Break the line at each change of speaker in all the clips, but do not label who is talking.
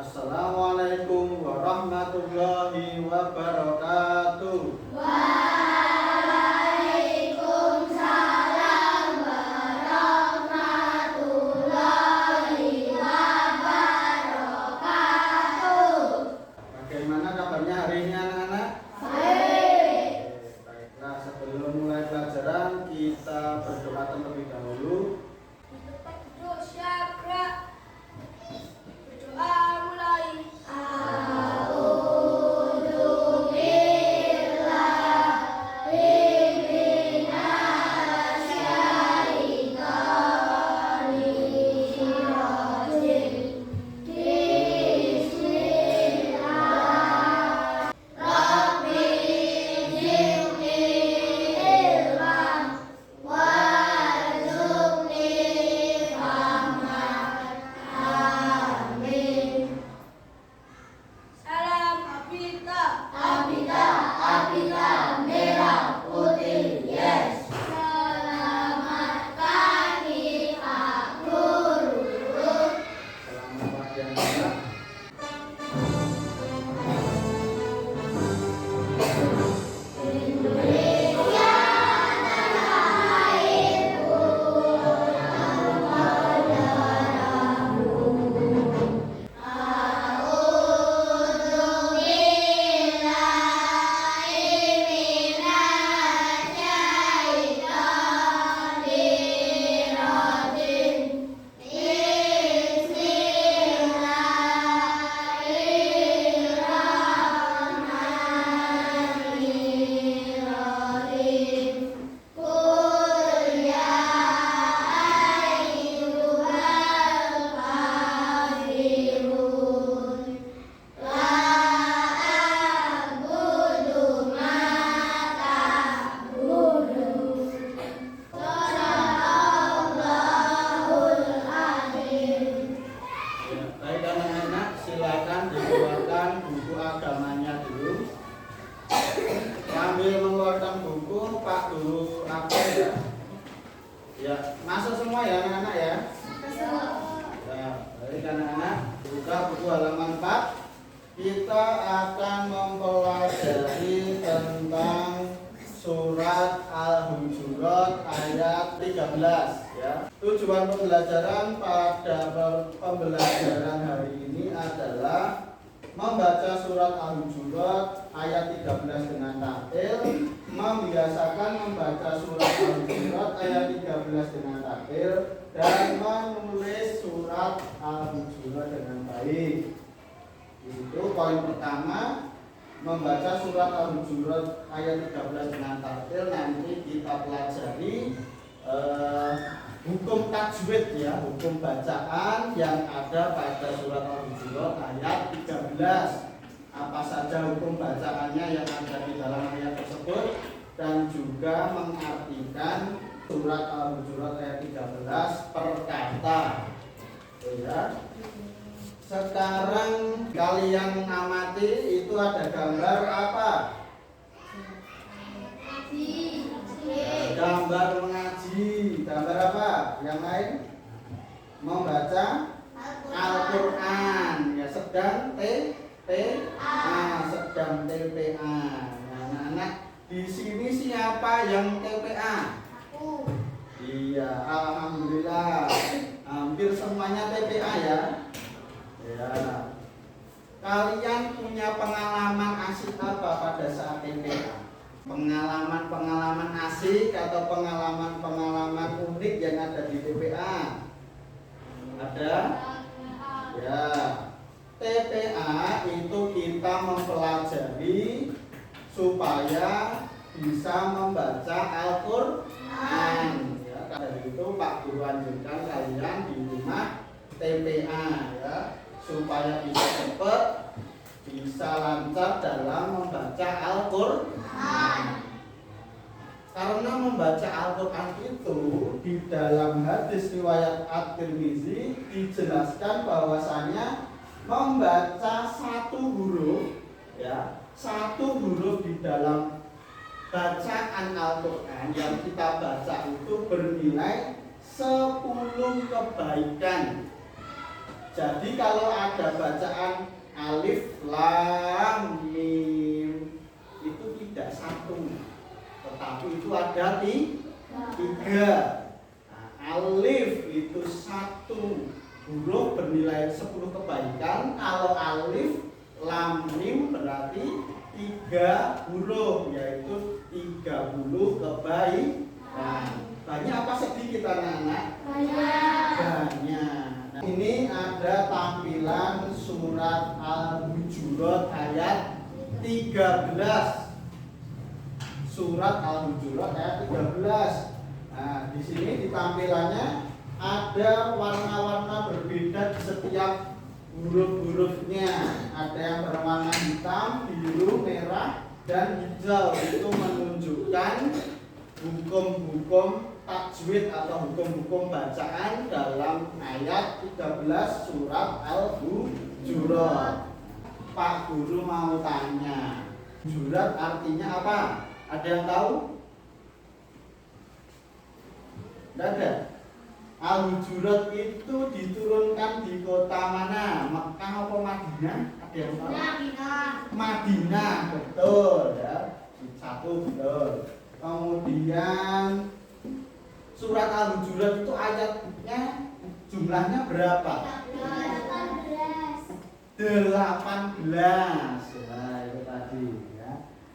Assalamualaikum warahmatullahi wabarakatuh.
Waalaikumsalam warahmatullahi wabarakatuh.
Bagaimana kabarnya hari ini anak-anak?
Baik.
Baiklah, sebelum mulai pelajaran kita berdoa terlebih dahulu.
Berdoa mulai. Abita, merah, putih, yes. Selamatkan kita, guru.
Selamat pagi anak-anak.
Indonesia tanah airku, tanah darahmu.
Baik anak-anak, silakan dikeluarkan buku agamanya dulu. Sambil mengeluarkan buku, Pak Guru apa ya? Ya, masuk semua ya anak-anak ya. Ya, baik anak-anak, buka buku halaman 4. Kita akan mempelajari tentang surat Al-Hujurat ayat 13 ya. Tujuan pembelajaran pada pembelajaran hari ini adalah membaca surat Al-Hujurat ayat 13 dengan tahlil, membiasakan membaca surat Al-Hujurat ayat 13 dengan tahlil, dan menulis surat Al-Hujurat dengan baik. Itu poin pertama, membaca surat Al-Hujurat ayat 13 dengan tahlil. Nanti kita pelajari hukum tajwid ya, hukum bacaan yang ada pada surat Al-Hujurat ayat 13. Apa saja hukum bacaannya yang ada di dalam ayat tersebut, dan juga mengartikan surat Al-Hujurat ayat 13 per kata. Ya. Sekarang kalian amati, itu ada gambar apa? Gambar mengaji. Gambar apa? Yang lain? Membaca Al-Quran. Ya, sedang sedang TPA. Nah, anak-anak, di sini siapa yang TPA?
Aku.
Iya, alhamdulillah. Hampir semuanya TPA ya. Ya. Kalian punya pengalaman asik apa pada saat TPA? Pengalaman-pengalaman asik atau pengalaman-pengalaman unik yang ada di TPA? Ada? Ya. TPA itu kita mempelajari supaya bisa membaca Al-Quran. Ya, dari itu Pak Guru anjurkan kalian di rumah TPA ya, supaya bisa cepat, bisa lancar dalam membaca Al-Quran. Karena membaca Al-Quran itu di dalam hadis riwayat At-Tirmizi dijelaskan bahwasanya membaca satu huruf ya, satu huruf di dalam bacaan Al-Quran yang kita baca itu bernilai 10 kebaikan. Jadi kalau ada bacaan alif lam mim itu tidak satu, tetapi itu ada tiga. Nah, alif itu satu huruf bernilai 10 kebaikan. Kalau alif lam mim berarti 3 huruf, yaitu 30 kebaikan. Banyak apa sedikit anak-anak? Banyak. Nah, ini ada tampilan surat Al-Hujurat ayat 13. Surat Al-Hujurat ayat 13. Nah, di sini di tampilannya ada warna-warna berbeda di setiap huruf-hurufnya. Ada yang berwarna hitam, biru, merah, dan hijau. Itu menunjukkan hukum-hukum tajwid atau hukum-hukum bacaan dalam ayat 13 surat Al-Hujurat. Pak Guru mau tanya, Hujurat artinya apa? Ada yang tahu? Tidak ada. Al-Hujurat itu diturunkan di kota mana? Mekah atau Madinah? Ada yang tahu? Madinah, betul ya. Satu betul. Kemudian surat Al-Hujurat itu ayatnya jumlahnya berapa? 18. Nah, itu tadi ya.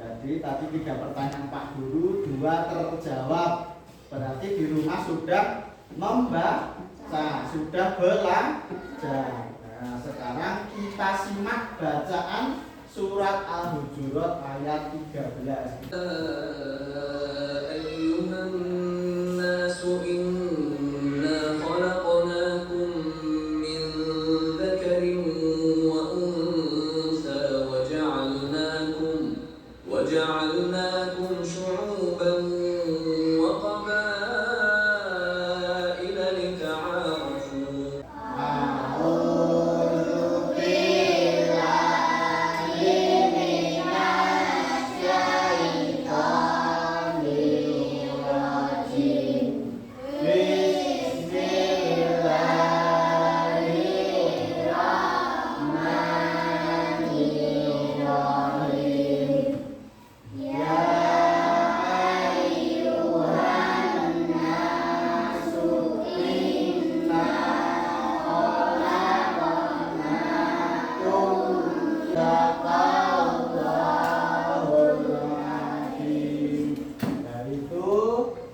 Jadi tadi 3 pertanyaan Pak Guru, 2 terjawab. Berarti di rumah sudah membaca, sudah belajar. Nah, sekarang kita simak bacaan surat Al-Hujurat ayat 13.
Ayyuhan nasu inna khalaqnakum min dzakarin wa untha wa ja'alnakum syu'uban wa qabaila lita'arafu.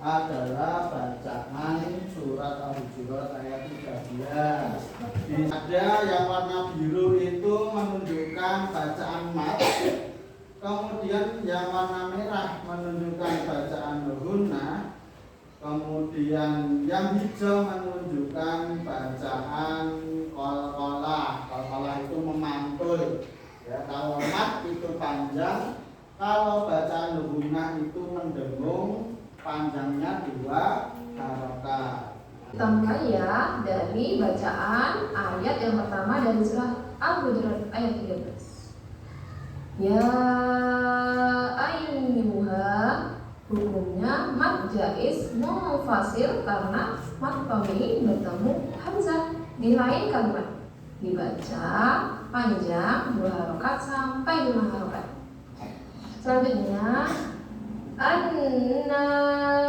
Adalah bacaan surat Al-Hujurat ayat 13. Ada yang warna biru itu menunjukkan bacaan mat. Kemudian yang warna merah menunjukkan bacaan ghunna. Kemudian yang hijau menunjukkan bacaan qalqalah. Qalqalah itu memantul. Ya, kalau mat itu panjang, kalau bacaan ghunna itu mendengung. Panjangnya 2 harokat.
Kita mulai ya dari bacaan ayat yang pertama dari surah Al-Hujurat ayat 13. Ya ayyuha, hukumnya mad jaiz munfasil karena mad tabii bertemu hamzah di lain kalimat, dibaca panjang 2 harokat sampai 5 harokat. Selanjutnya an-nasu,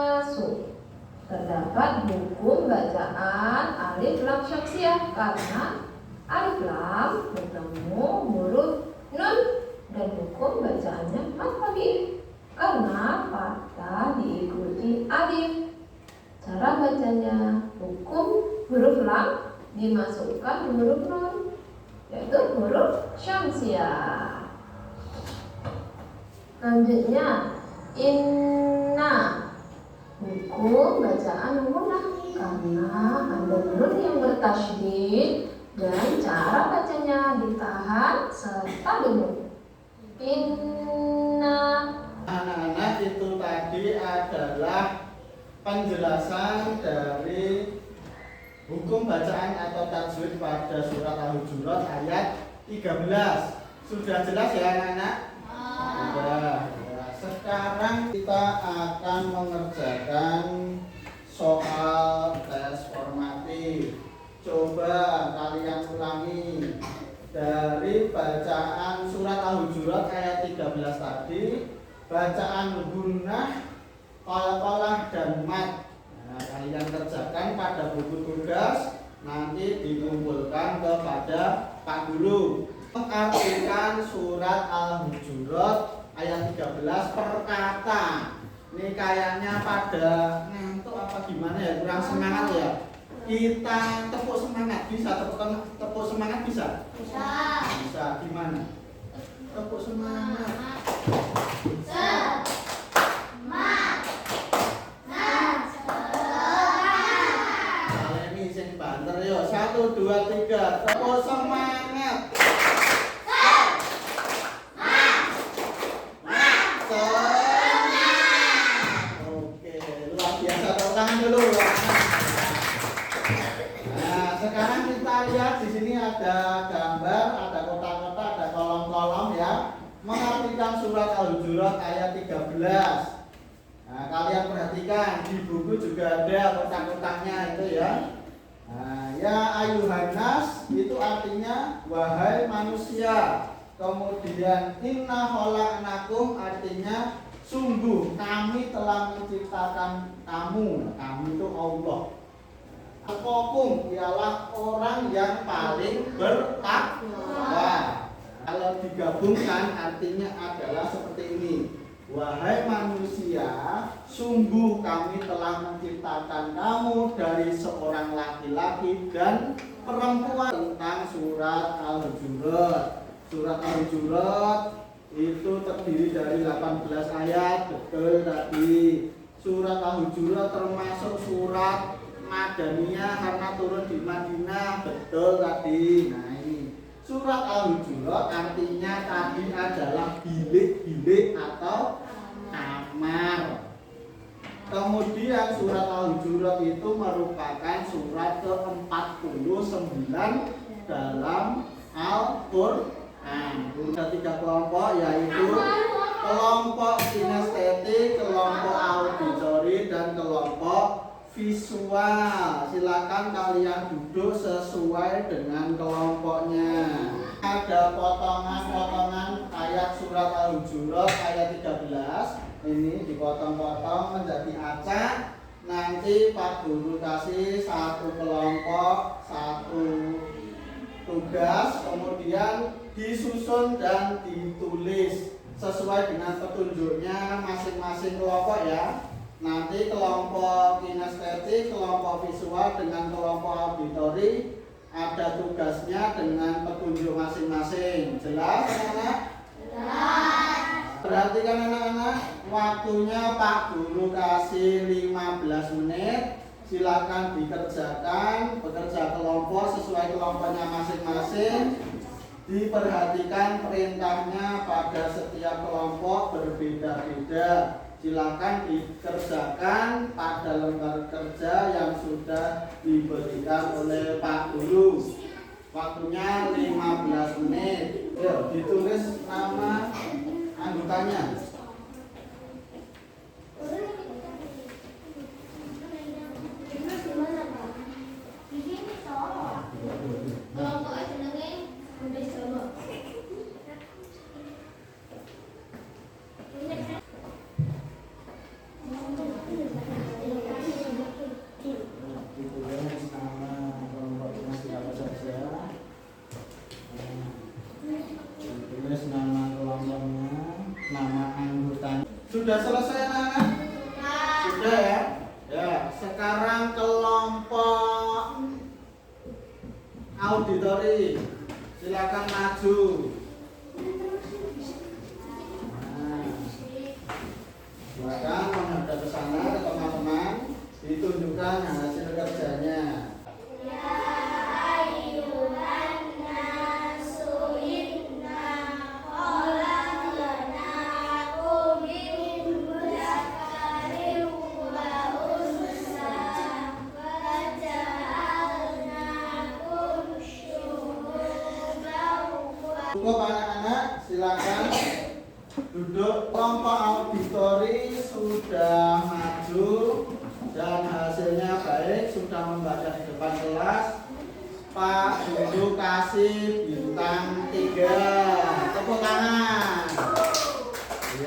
terdapat hukum bacaan alif lam syamsiah karena alif lam bertemu huruf nun, dan hukum bacaannya mad tabii karena fathah diikuti alif. Cara bacanya, hukum huruf lam dimasukkan huruf nun, yaitu huruf syamsiah. Selanjutnya inna, hukum bacaan ghunna karena ada nun yang bertasydid dan cara bacanya ditahan serta dengung. Inna.
Anak-anak, itu tadi adalah penjelasan dari hukum bacaan atau tajwid pada surat Al-Hujurat ayat 13. Sudah jelas ya anak-anak? Sudah. Sekarang kita akan mengerjakan soal tes formatif. Coba kalian ulangi tadi, bacaan gunnah, qalqalah dan mat. Nah, kalian kerjakan pada buku tugas, nanti dikumpulkan kepada Pak Guru. Mengartikan surat Al-Hujurat ayat 13 per kata. Ini kayaknya pada ngantuk apa gimana ya, kurang semangat ya. Kita tepuk semangat, bisa tepuk semangat bisa?
Bisa.
Bisa, gimana? Tepuk semangat. Kalian ini sing banter yo. 1 2 3, tepuk semangat. Oke, luar biasa, tepuk tangan dulu. Nah, sekarang kita lihat di sini ada gambar, ada kotak-kotak, ada kolom-kolom ya. Mengartikan surat Al-Hujurat ayat 13. Nah, kalian perhatikan di buku juga ada kotak-kotaknya itu ya. Nah, ya ayuhannas itu artinya wahai manusia. Kemudian inna khalaqnakum artinya sungguh kami telah menciptakan kamu. Kamu itu Allah. Al-Qakum ialah orang yang paling bertakwa. Kalau digabungkan artinya adalah seperti ini. Wahai manusia, sungguh kami telah menciptakan kamu dari seorang laki-laki dan perempuan. Tentang surat Al-Hujurat. Surat Al-Hujurat itu terdiri dari 18 ayat, betul tadi. Surat Al-Hujurat termasuk surat Madaniyah karena turun di Madinah, betul tadi. Nah ini surat Al-Hujurat artinya tadi adalah bilik-bilik atau kamar. Kemudian surat Al-Hujurat itu merupakan surat ke-49 dalam Al-Qur'an. Ada 3 kelompok, yaitu kelompok kinestetik, kelompok auditori, dan kelompok visual. Silakan kalian duduk sesuai dengan kelompoknya. Ada potongan-potongan ayat surat Al-Hujurat ayat 13. Ini dipotong-potong menjadi acak. Nanti Pak Guru kasih 1 kelompok, 1 tugas, kemudian disusun dan ditulis sesuai dengan petunjuknya masing-masing kelompok ya. Nanti kelompok kinestetik, kelompok visual dengan kelompok auditori ada tugasnya dengan petunjuk masing-masing. Jelas anak-anak?
Jelas.
Perhatikan anak-anak, waktunya Pak Guru kasih 15 menit. Silakan dikerjakan, bekerja kelompok sesuai kelompoknya masing-masing. Diperhatikan perintahnya pada setiap kelompok berbeda-beda. Silakan dikerjakan pada lembar kerja yang sudah diberikan oleh Pak Guru. Waktunya 15 menit. Yuk, ditulis nama anggotanya. Sudah selesai anak-anak? Sudah ya? Ya, sekarang kelompok auditori. Silakan maju. Nah, silakan menghadap ke sana ke teman-teman, ditunjukkan hasil kerjanya. Cukup anak-anak, silakan duduk. Kelompok auditori sudah maju dan hasilnya baik, sudah membaca di depan kelas. Pak Guru kasih bintang 3. Tepuk tangan.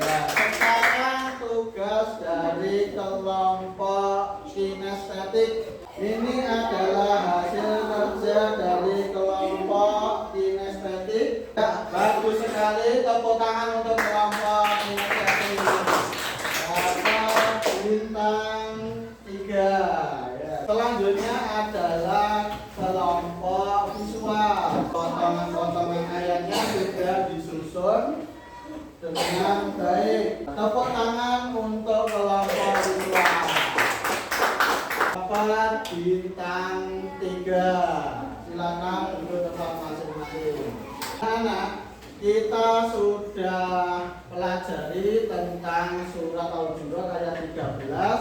Ya, sekarang tugas dari kelompok kinestetik. Ini adalah hasil kerja dari kelompok kinestetik. Ya, bagus sekali. Tepuk tangan untuk kelompok kinestetik. Dapat bintang 3. Ya. Selanjutnya adalah kelompok visual. Potongan-potongan ayatnya sudah disusun dengan baik. Tepuk tangan untuk kelompok visual. Dapat bintang 3. Silakan duduk tempat masing-masing. Anak, kita sudah pelajari tentang surat Al-Hujurat ayat 13.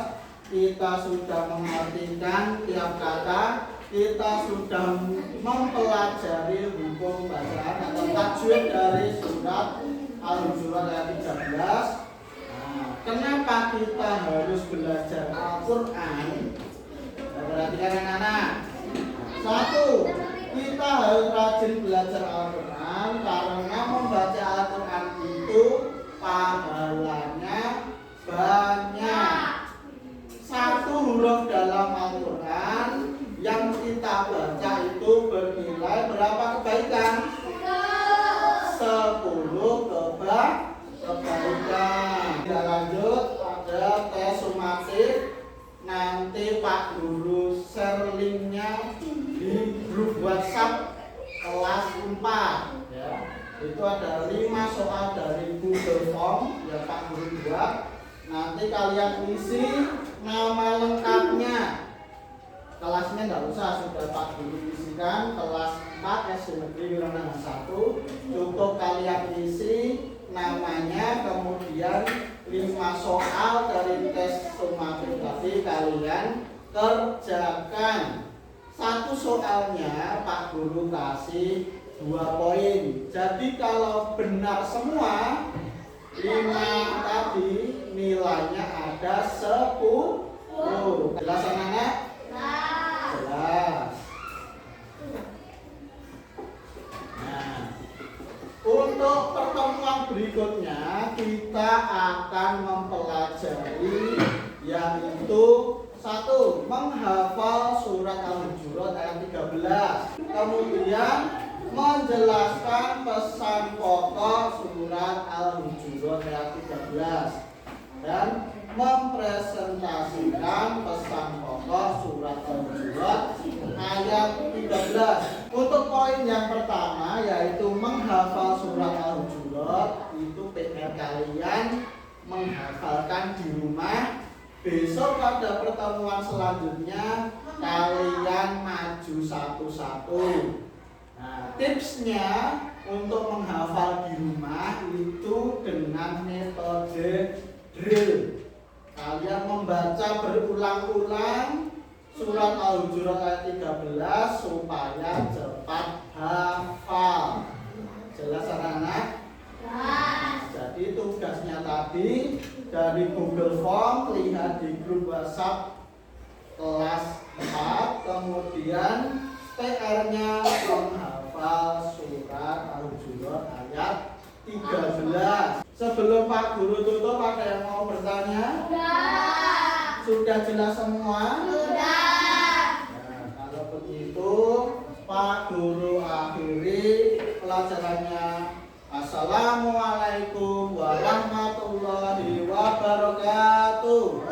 Kita sudah mengartikan tiap kata. Kita sudah mempelajari hukum bacaan atau tajwid dari surat Al-Hujurat ayat 13. Kenapa kita harus belajar Al-Quran? Perhatikan anak-anak. 1. Kita harus rajin belajar Al-Quran karena membaca Al-Quran itu pahalanya banyak. 1 huruf dalam Al-Quran yang kita baca itu bernilai berapa kebaikan? 10 kebaikan. Kita lanjut pada tes sumatif. Nanti Pak Guru share linknya di grup WhatsApp kelas 4 ya. Itu ada 5 soal dari Google Form yang Pak Guru buat. Nanti kalian isi nama lengkapnya. Kelasnya nggak usah, sudah Pak Guru isikan. Kelas 4 SD Negeri Wilangan 1. Cukup kalian isi namanya, kemudian 5 soal dari tes sumatif tadi kalian kerjakan. 1 soalnya Pak Guru kasih 2 poin. Jadi kalau benar semua 5 tadi nilainya ada 10. Jelas anak-anak? Jelas. Nah, untuk pertemuan berikutnya kita akan mempelajari yaitu 1. Menghafal surat Al-Hujurat ayat 13. Kemudian menjelaskan pesan pokok surat Al-Hujurat ayat 13 dan mempresentasikan pesan pokok surat Al-Hujurat ayat 13. Untuk poin yang pertama yaitu menghafal surat Al-Hujurat, itu PR kalian menghafalkan di rumah. Besok pada pertemuan selanjutnya kalian maju satu-satu. Nah, tipsnya untuk menghafal di rumah itu dengan metode drill. Kalian membaca berulang-ulang surat Al-Hujurat ayat 13 supaya cepat hafal. Jelas anak-anak? Jadi tugasnya tadi dari Google Form, lihat di grup WhatsApp kelas 4, kemudian PR-nya menghafal surat Al-Hujurat ayat 13. Sebelum Pak Guru tutup, ada yang mau bertanya? Sudah jelas semua? Nah, kalau begitu Pak Guru akhiri pelajarannya. Assalamualaikum warahmatullahi wabarakatuh.